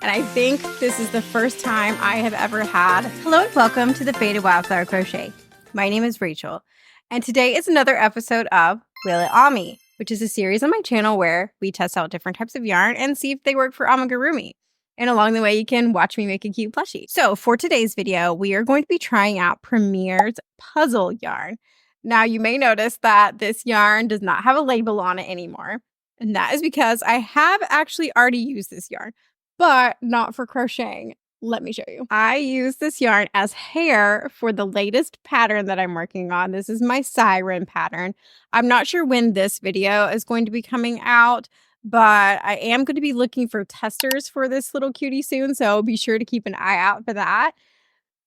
and I think this is the first time I have ever had. Hello and welcome to the Faded Wildflower Crochet. My name is Rachel, and today is another episode of Will It Ami, which is a series on my channel where we test out different types of yarn and see if they work for Amigurumi. And along the way, you can watch me make a cute plushie. So for today's video, we are going to be trying out Premier's puzzle yarn. Now, you may notice that this yarn does not have a label on it anymore. And that is because I have actually already used this yarn, but not for crocheting. Let me show you. I use this yarn as hair for the latest pattern that I'm working on. This is my siren pattern. I'm not sure when this video is going to be coming out, but I am going to be looking for testers for this little cutie soon, so be sure to keep an eye out for that.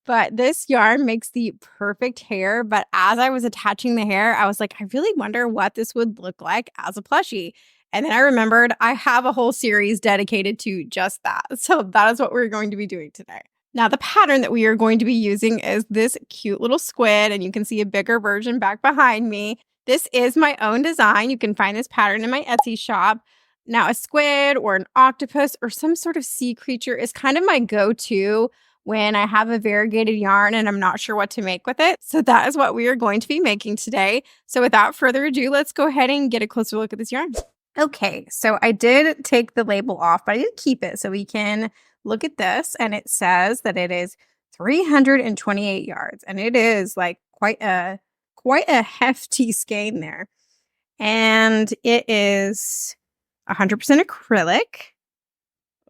But this yarn makes the perfect hair, but as I was attaching the hair, I was like, I really wonder what this would look like as a plushie. And then I remembered I have a whole series dedicated to just that. So that is what we're going to be doing today. Now, the pattern that we are going to be using is this cute little squid, and you can see a bigger version back behind me. This is my own design. You can find this pattern in my Etsy shop. Now, a squid or an octopus or some sort of sea creature is kind of my go-to when I have a variegated yarn and I'm not sure what to make with it. So that is what we are going to be making today. So without further ado, let's go ahead and get a closer look at this yarn. Okay, so I did take the label off, but I did keep it so we can look at this. And it says that it is 328 yards, and it is like quite a hefty skein there. And it is 100% acrylic.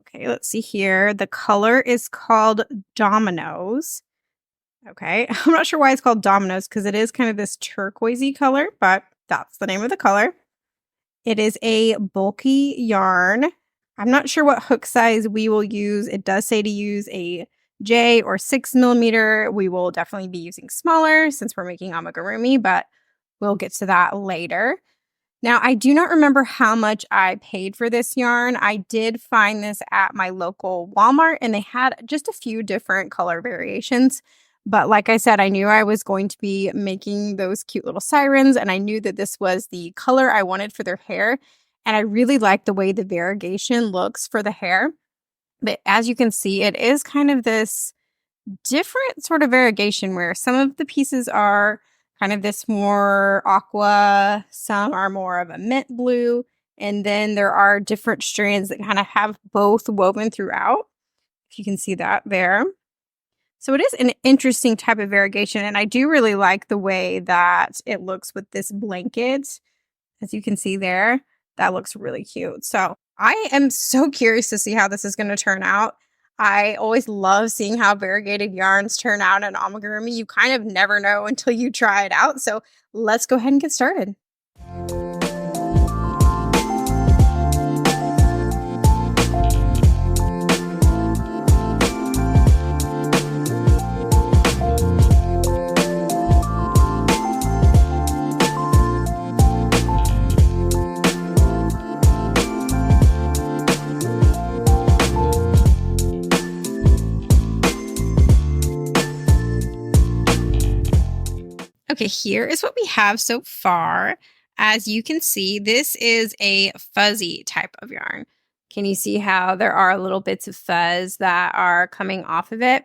Okay, let's see here. The color is called Dominoes. Okay, I'm not sure why it's called Dominoes because it is kind of this turquoisey color, but that's the name of the color. It is a bulky yarn. I'm not sure what hook size we will use. It does say to use a J or 6mm. We will definitely be using smaller since we're making amigurumi, but we'll get to that later. Now, I do not remember how much I paid for this yarn. I did find this at my local Walmart, and they had just a few different color variations. But like I said, I knew I was going to be making those cute little sirens, and I knew that this was the color I wanted for their hair. And I really like the way the variegation looks for the hair. But as you can see, it is kind of this different sort of variegation where some of the pieces are kind of this more aqua, some are more of a mint blue, and then there are different strands that kind of have both woven throughout, if you can see that there. So it is an interesting type of variegation, and I do really like the way that it looks with this blanket. As you can see there, that looks really cute. So I am so curious to see how this is going to turn out. I always love seeing how variegated yarns turn out in amigurumi. You kind of never know until you try it out. So let's go ahead and get started. Okay, here is what we have so far. As you can see, this is a fuzzy type of yarn. Can you see how there are little bits of fuzz that are coming off of it?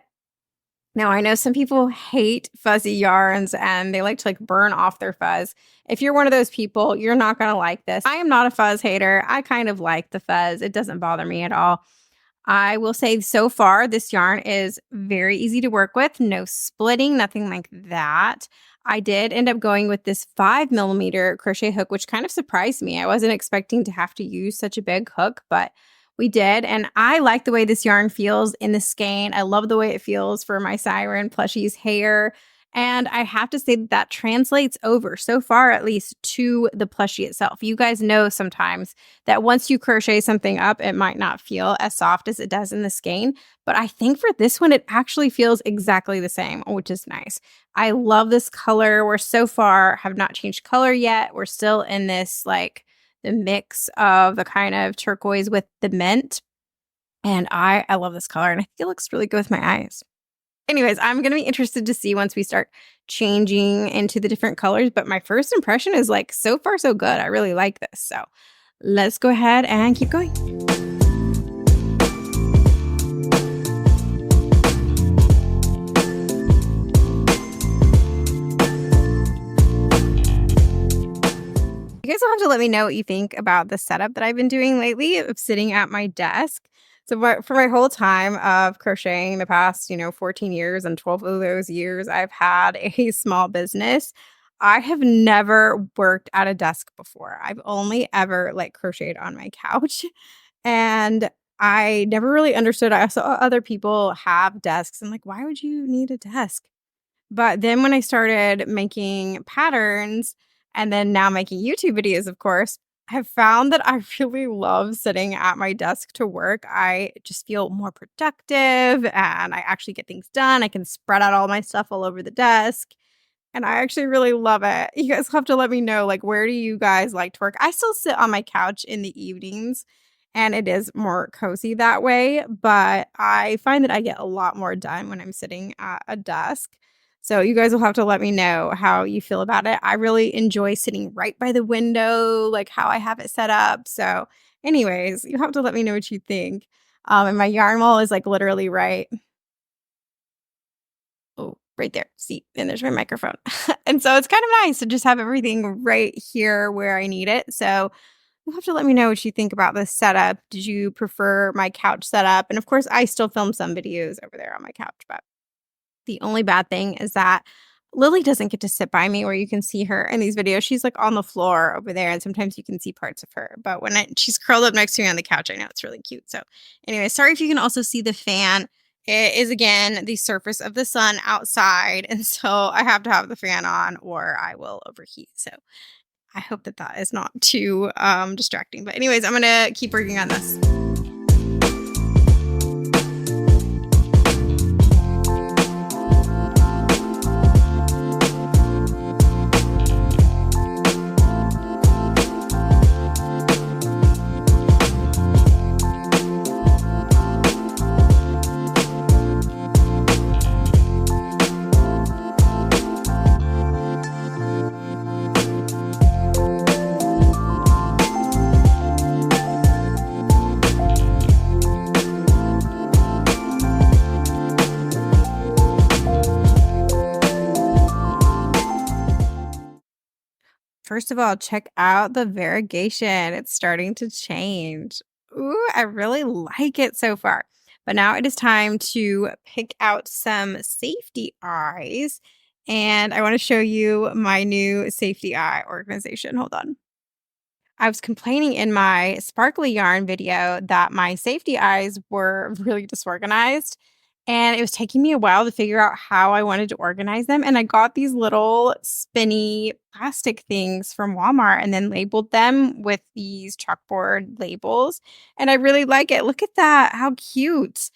Now, I know some people hate fuzzy yarns and they like to burn off their fuzz. If you're one of those people, you're not going to like this. I am not a fuzz hater. I kind of like the fuzz. It doesn't bother me at all. I will say so far, this yarn is very easy to work with. No splitting, nothing like that. I did end up going with this 5mm crochet hook, which kind of surprised me. I wasn't expecting to have to use such a big hook, but we did. And I like the way this yarn feels in the skein. I love the way it feels for my siren plushie's hair. And I have to say that translates over, so far at least, to the plushie itself. You guys know sometimes that once you crochet something up, it might not feel as soft as it does in the skein. But I think for this one, it actually feels exactly the same, which is nice. I love this color. We're so far have not changed color yet. We're still in this the mix of the kind of turquoise with the mint. And I love this color, and I think it looks really good with my eyes. Anyways, I'm going to be interested to see once we start changing into the different colors. But my first impression is so far so good. I really like this. So let's go ahead and keep going. You guys will have to let me know what you think about the setup that I've been doing lately of sitting at my desk. So for my whole time of crocheting the past, 14 years, and 12 of those years I've had a small business, I have never worked at a desk before. I've only ever crocheted on my couch. And I never really understood. I saw other people have desks. I'm like, why would you need a desk? But then when I started making patterns and then now making YouTube videos, of course, I've found that I really love sitting at my desk to work. I just feel more productive and I actually get things done. I can spread out all my stuff all over the desk. And I actually really love it. You guys have to let me know, where do you guys like to work? I still sit on my couch in the evenings, and it is more cozy that way. But I find that I get a lot more done when I'm sitting at a desk. So you guys will have to let me know how you feel about it. I really enjoy sitting right by the window, like how I have it set up. So anyways, you have to let me know what you think. And my yarn wall is literally right. Oh, right there. See, and there's my microphone. And so it's kind of nice to just have everything right here where I need it. So you'll have to let me know what you think about this setup. Did you prefer my couch setup? And of course, I still film some videos over there on my couch, but the only bad thing is that Lily doesn't get to sit by me where you can see her in these videos. She's on the floor over there, and sometimes you can see parts of her. But when she's curled up next to me on the couch, I know it's really cute. So anyway, sorry if you can also see the fan. It is, again, the surface of the sun outside. And so I have to have the fan on or I will overheat. So I hope that that is not too distracting. But anyways, I'm going to keep working on this. First of all, check out the variegation. It's starting to change. Ooh, I really like it so far. But now it is time to pick out some safety eyes. And I want to show you my new safety eye organization. Hold on. I was complaining in my sparkly yarn video that my safety eyes were really disorganized. And it was taking me a while to figure out how I wanted to organize them. And I got these little spinny plastic things from Walmart and then labeled them with these chalkboard labels. And I really like it. Look at that. How cute.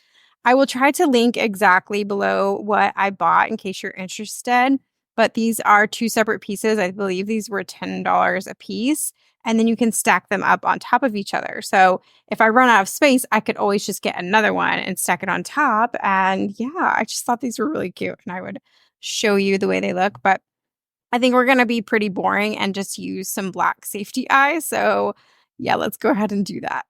I will try to link exactly below what I bought in case you're interested. But these are 2 separate pieces. I believe these were $10 a piece. And then you can stack them up on top of each other. So if I run out of space, I could always just get another one and stack it on top. And yeah, I just thought these were really cute and I would show you the way they look. But I think we're going to be pretty boring and just use some black safety eyes. So yeah, let's go ahead and do that.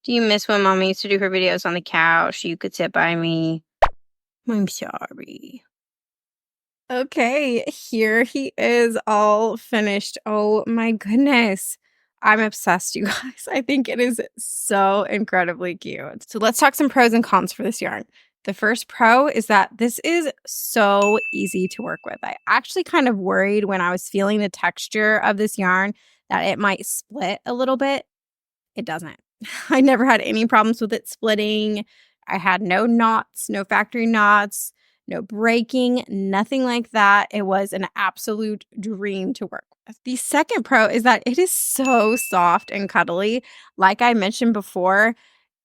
Do you miss when Mommy used to do her videos on the couch? You could sit by me. I'm sorry. Okay, here he is all finished. Oh my goodness. I'm obsessed, you guys. I think it is so incredibly cute. So let's talk some pros and cons for this yarn. The first pro is that this is so easy to work with. I actually kind of worried when I was feeling the texture of this yarn that it might split a little bit. It doesn't. I never had any problems with it splitting. I had no knots, no factory knots, no breaking, nothing like that. It was an absolute dream to work with. The second pro is that it is so soft and cuddly. Like I mentioned before,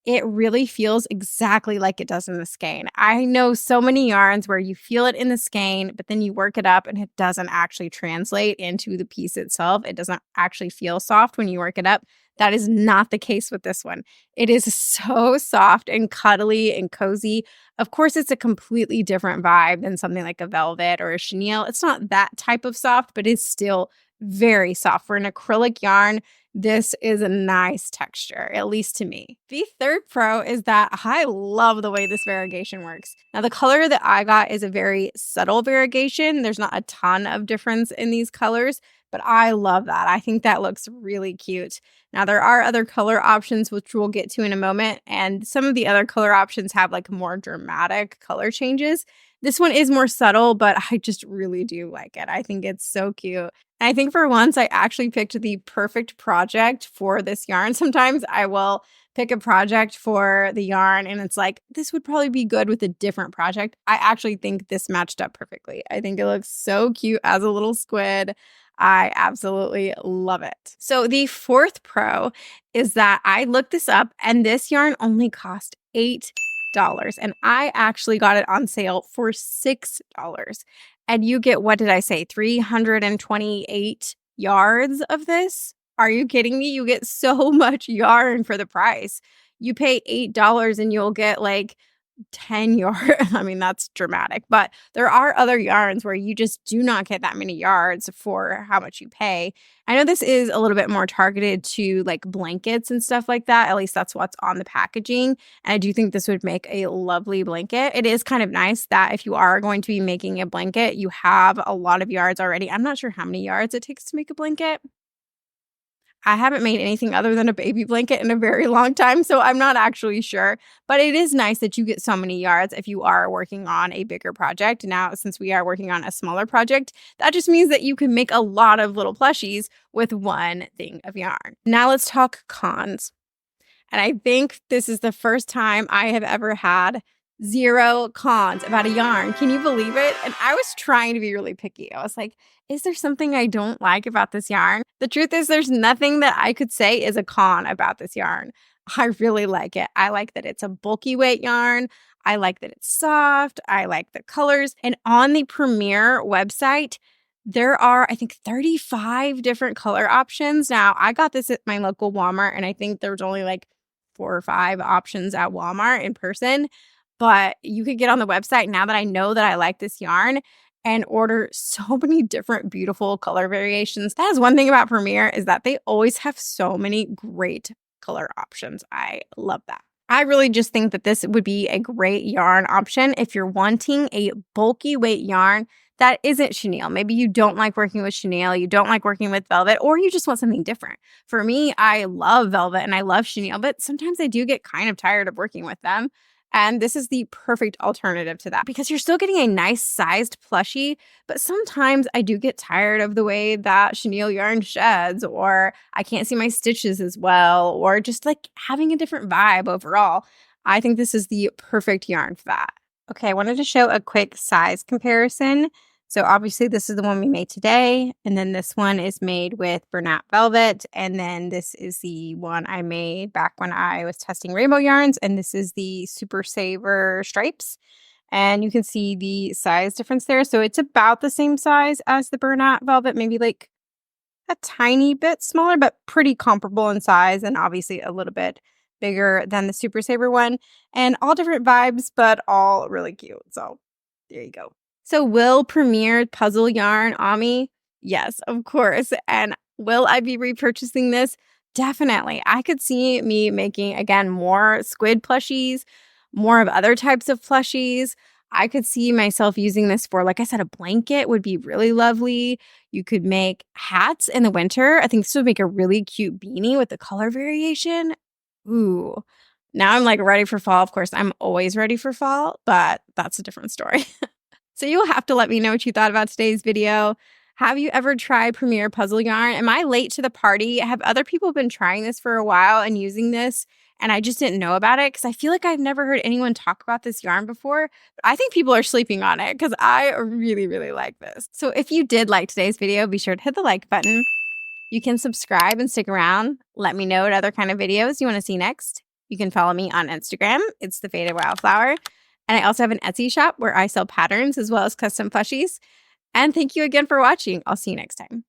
it really feels exactly like it does in the skein. I know so many yarns where you feel it in the skein, but then you work it up and it doesn't actually translate into the piece itself. It doesn't actually feel soft when you work it up. That is not the case with this one. It is so soft and cuddly and cozy. Of course, it's a completely different vibe than something like a velvet or a chenille. It's not that type of soft, but it's still very soft. For an acrylic yarn, this is a nice texture, at least to me. The third pro is that I love the way this variegation works. Now, the color that I got is a very subtle variegation. There's not a ton of difference in these colors, but I love that. I think that looks really cute. Now, there are other color options, which we'll get to in a moment, and some of the other color options have like more dramatic color changes. This one is more subtle, but I just really do like it. I think it's so cute. I think for once, I actually picked the perfect project for this yarn. Sometimes I will pick a project for the yarn and it's like, this would probably be good with a different project. I actually think this matched up perfectly. I think it looks so cute as a little squid. I absolutely love it. So the fourth pro is that I looked this up and this yarn only cost $8. And I actually got it on sale for $6. And you get, what did I say, 328 yards of this? Are you kidding me? You get so much yarn for the price. You pay $8 and you'll get like 10 yards. I mean, that's dramatic, but there are other yarns where you just do not get that many yards for how much you pay. I know this is a little bit more targeted to like blankets and stuff like that. At least that's what's on the packaging. And I do think this would make a lovely blanket. It is kind of nice that if you are going to be making a blanket, you have a lot of yards already. I'm not sure how many yards it takes to make a blanket. I haven't made anything other than a baby blanket in a very long time, so I'm not actually sure. But it is nice that you get so many yards if you are working on a bigger project. Now, since we are working on a smaller project, that just means that you can make a lot of little plushies with one thing of yarn. Now let's talk cons. And I think this is the first time I have ever had 0 cons about a yarn. Can you believe it? And I was trying to be really picky. I was like, is there something I don't like about this yarn? The truth is, there's nothing that I could say is a con about this yarn. I really like it. I like that it's a bulky weight yarn. I like that it's soft. I like the colors. And on the Premier website, there are, I think, 35 different color options. Now, I got this at my local Walmart, and I think there's only like 4 or 5 options at Walmart in person. But you could get on the website now that I know that I like this yarn and order so many different beautiful color variations. That is one thing about Premier, is that they always have so many great color options. I love that. I really just think that this would be a great yarn option if you're wanting a bulky weight yarn that isn't chenille. Maybe you don't like working with chenille, you don't like working with velvet, or you just want something different. For me, I love velvet and I love chenille, but sometimes I do get kind of tired of working with them. And this is the perfect alternative to that because you're still getting a nice sized plushie, but sometimes I do get tired of the way that chenille yarn sheds, or I can't see my stitches as well, or just like having a different vibe overall. I think this is the perfect yarn for that. Okay, I wanted to show a quick size comparison. So obviously this is the one we made today, and then this one is made with Bernat Velvet, and then this is the one I made back when I was testing rainbow yarns, and this is the Super Saver Stripes. And you can see the size difference there. So it's about the same size as the Bernat Velvet, maybe like a tiny bit smaller, but pretty comparable in size, and obviously a little bit bigger than the Super Saver one. And all different vibes, but all really cute. So there you go. So will Premier puzzle yarn Ami? Yes, of course. And will I be repurchasing this? Definitely. I could see me making, again, more squid plushies, more of other types of plushies. I could see myself using this for, like I said, a blanket would be really lovely. You could make hats in the winter. I think this would make a really cute beanie with the color variation. Ooh. Now I'm like ready for fall. Of course, I'm always ready for fall, but that's a different story. So you'll have to let me know what you thought about today's video. Have you ever tried Premier Puzzle Yarn? Am I late to the party? Have other people been trying this for a while and using this, and I just didn't know about it? Because I feel like I've never heard anyone talk about this yarn before. But I think people are sleeping on it because I really, really like this. So if you did like today's video, be sure to hit the like button. You can subscribe and stick around. Let me know what other kind of videos you want to see next. You can follow me on Instagram. It's The Faded Wildflower. And I also have an Etsy shop where I sell patterns as well as custom plushies. And thank you again for watching. I'll see you next time.